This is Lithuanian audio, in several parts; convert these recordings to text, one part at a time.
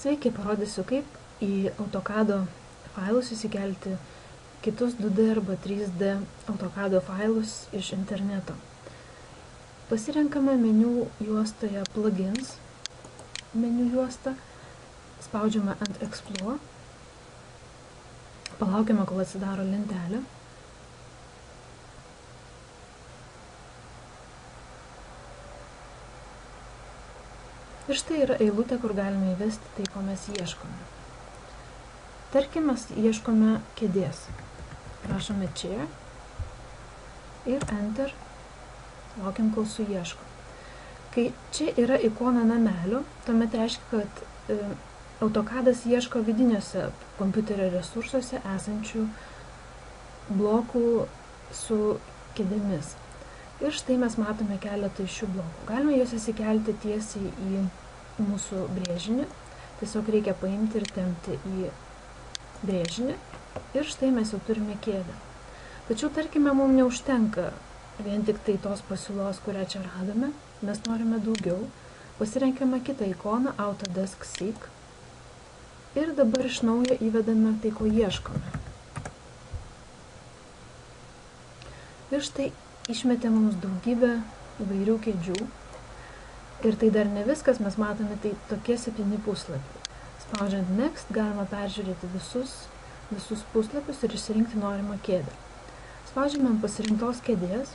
Sveiki, parodysiu, kaip į AutoCAD failus įsikelti kitus 2D arba 3D AutoCAD failus iš interneto. Pasirenkame meniu juostoje Plugins meniu juostą, spaudžiame ant Explore, palaukiame, kol atsidaro lentelė. Ir štai yra eilutė, kur galime įvesti tai, ko mes ieškome. Tarkim, mes ieškome kėdės. Rašome chair ir enter, laukiam, kol suieško. Kai čia yra ikona namelio, tuomet reiškia, kad AutoCAD'as ieško vidiniuose kompiuterio resursuose esančių blokų su kėdėmis. Ir štai mes matome keletą iš šių blokų. Galime juos įsikelti tiesiai į mūsų brėžinį. Tiesiog reikia paimti ir tempti į brėžinį. Ir štai mes jau turime kėdę. Tačiau, tarkime, mums neužtenka vien tik tai tos pasiūlos, kurią čia radome. Mes norime daugiau. Pasirenkame kitą ikoną, Autodesk Seek. Ir dabar iš naujo įvedame tai, ko ieškome. Ir štai išmetė mums daugybę įvairių kėdžių. Ir tai dar ne viskas, mes matome tai tokie 7 puslapiai. Spaudžiant Next galima peržiūrėti visus puslapius ir išsirinkti norimą kėdę. Spaudžiame ant pasirinktos kėdės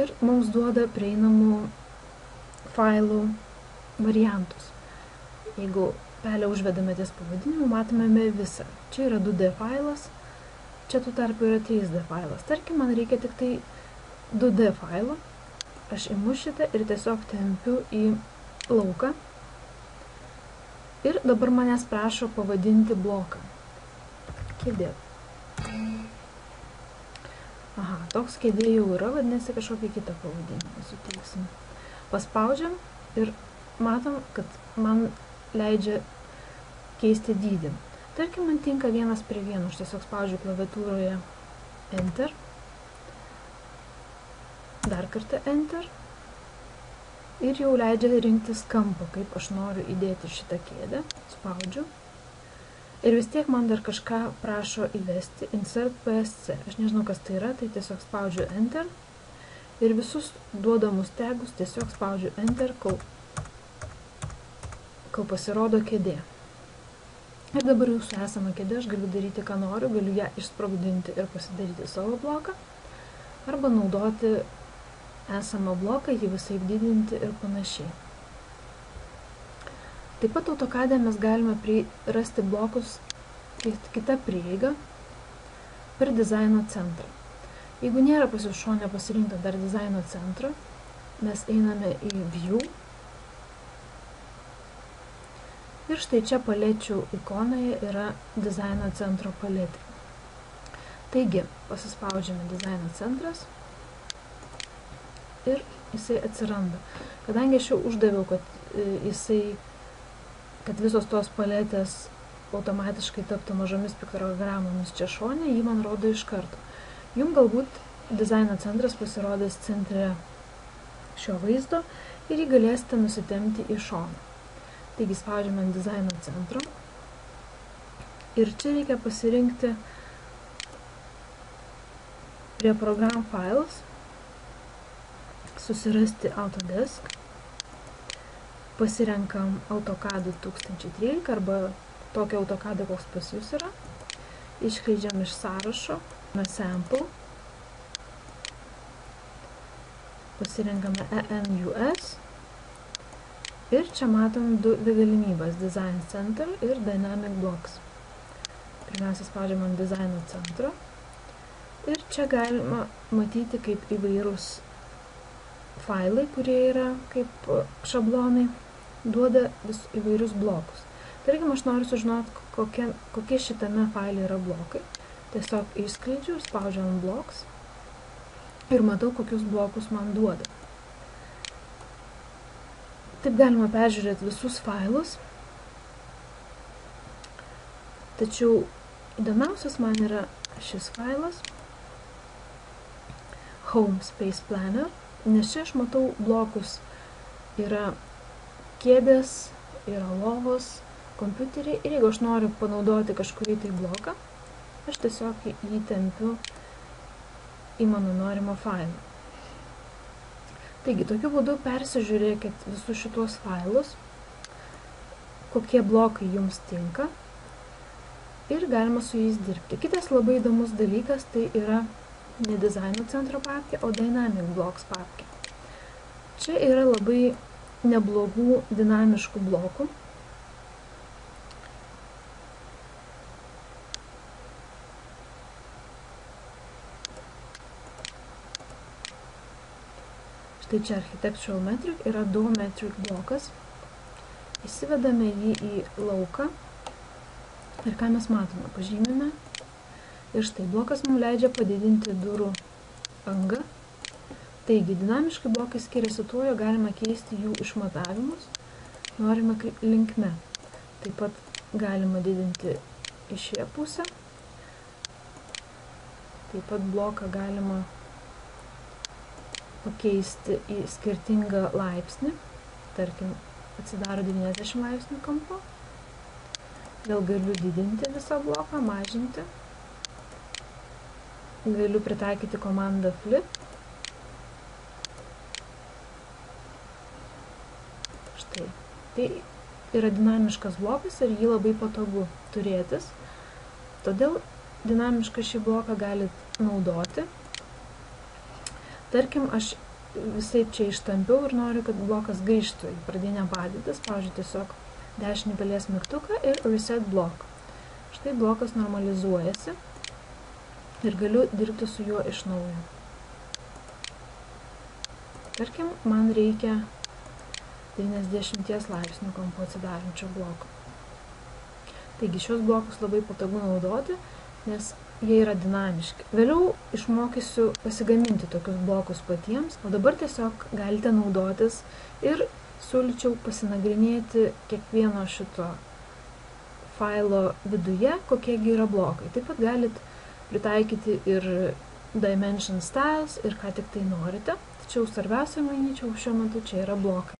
ir mums duoda prieinamų failų variantus. Jeigu pelę užvedame ties pavadinimu, matome visą. Čia yra 2D failas. Čia tų tarpu yra 3D failas. Tarkim, man reikia tik tai 2D failo. Aš imu šitą ir tiesiog tempiu į lauką. Ir dabar manęs prašo pavadinti bloką. Kėdė. Aha, toks kėdė jau yra, vadinasi kažkokį kitą pavadinimą suteiksim. Paspaudžiam ir matom, kad man leidžia keisti dydį. Tarkim, man tinka 1:1, aš tiesiog spaudžiu klaviatūroje Enter, dar kartą Enter ir jau leidžia rinktis kampą, kaip aš noriu įdėti šitą kėdę, spaudžiu ir vis tiek man dar kažką prašo įvesti, Insert PSC, aš nežinau, kas tai yra, tai tiesiog spaudžiu Enter ir visus duodamus tegus tiesiog spaudžiu Enter, kol pasirodo kėdė. Ir dabar jūsų esama kėdė, aš galiu daryti, ką noriu, galiu ją išsprogdinti ir pasidaryti savo bloką, arba naudoti esamą bloką, jį visaip didinti ir panašiai. Taip pat AutoCAD'e mes galime rasti blokus kitą prieigą per dizaino centrą. Jeigu nėra pas jūs šone pasirinkta dar dizaino centrą, mes einame į View. Ir štai čia palečių ikonoje yra dizaino centro paletė. Taigi, pasispaudžiame dizaino centras ir jisai atsiranda. Kadangi aš jau uždaviau, kad visos tos paletės automatiškai taptų mažomis piktogramomis čia šone, jį man rodo iš karto. Jums galbūt dizaino centras pasirodys centre šio vaizdo ir jį galėsite nusitempti į šoną. Taigi spaudžiame ant dizaino centro ir čia reikia pasirinkti prie Program Files, susirasti Autodesk, pasirenkam AutoCAD 2013 arba tokio AutoCAD, koks pas jūs yra, išskleidžiam iš sąrašo, Sample, pasirenkame ENUS. Ir čia matom dvi galimybės, Design Center ir Dynamic Blocks. Pirmiausia, spaudžiam ant dizaino centro. Ir čia galima matyti, kaip įvairūs failai, kurie yra kaip šablonai, duoda įvairius blokus. Tarkim, aš noriu sužinoti, kokie šitame faile yra blokai. Tiesiog išskleidžiu ir spaudžiu ant Blocks ir matau, kokius blokus man duoda. Taip galima peržiūrėti visus failus, tačiau įdomiausias man yra šis failas, Home Space Planner, nes čia aš matau blokus yra kėdės, yra lovos, kompiuteriai ir jeigu aš noriu panaudoti kažkurį tai bloką, aš tiesiog jį tempiu į mano norimą failą. Taigi, tokiu būdu persižiūrėkit visus šitos failus, kokie blokai jums tinka ir galima su jais dirbti. Kitas labai įdomus dalykas tai yra ne dizaino centro papkė, o Dynamic Blocks papkė. Čia yra labai neblogų dinamiškų blokų. Štai čia Architectural Metric yra Do-Metric blokas. Įsivedame jį į lauką ir ką mes matome, pažymime. Ir štai blokas mums leidžia padidinti durų angą. Taigi, dinamiškai blokai skiriasi tuo, jog galima keisti jų išmatavimus norima linkme. Taip pat galima didinti į šią pusę. Taip pat bloką galima pakeisti į skirtingą laipsnį. Tarkim, atsidaro 90 laipsnių kampu. Vėl galiu didinti visą bloką, mažinti. Galiu pritaikyti komandą flip. Štai. Tai yra dinamiškas blokas ir jį labai patogu turėtis. Todėl dinamišką šį bloką galit naudoti. Tarkim, aš visaip čia ištampiau ir noriu, kad blokas grįžtų į pradinę padėtį. Pavyzdžiui, tiesiog dešinį pelės mygtuką ir reset block. Štai blokas normalizuojasi ir galiu dirbti su juo iš naujo. Tarkim, man reikia 90 laipsnių kampu atsidarančio bloko. Taigi, šios blokus labai patogu naudoti, nes jie yra dinamiški. Vėliau išmokysiu pasigaminti tokius blokus patiems, o dabar tiesiog galite naudotis ir siūlyčiau pasinagrinėti kiekvieno šito failo viduje, kokiegi yra blokai. Taip pat galit pritaikyti ir Dimension Styles ir ką tik tai norite. Tačiau svarbiausia, manyčiau, šiuo metu čia yra blokai.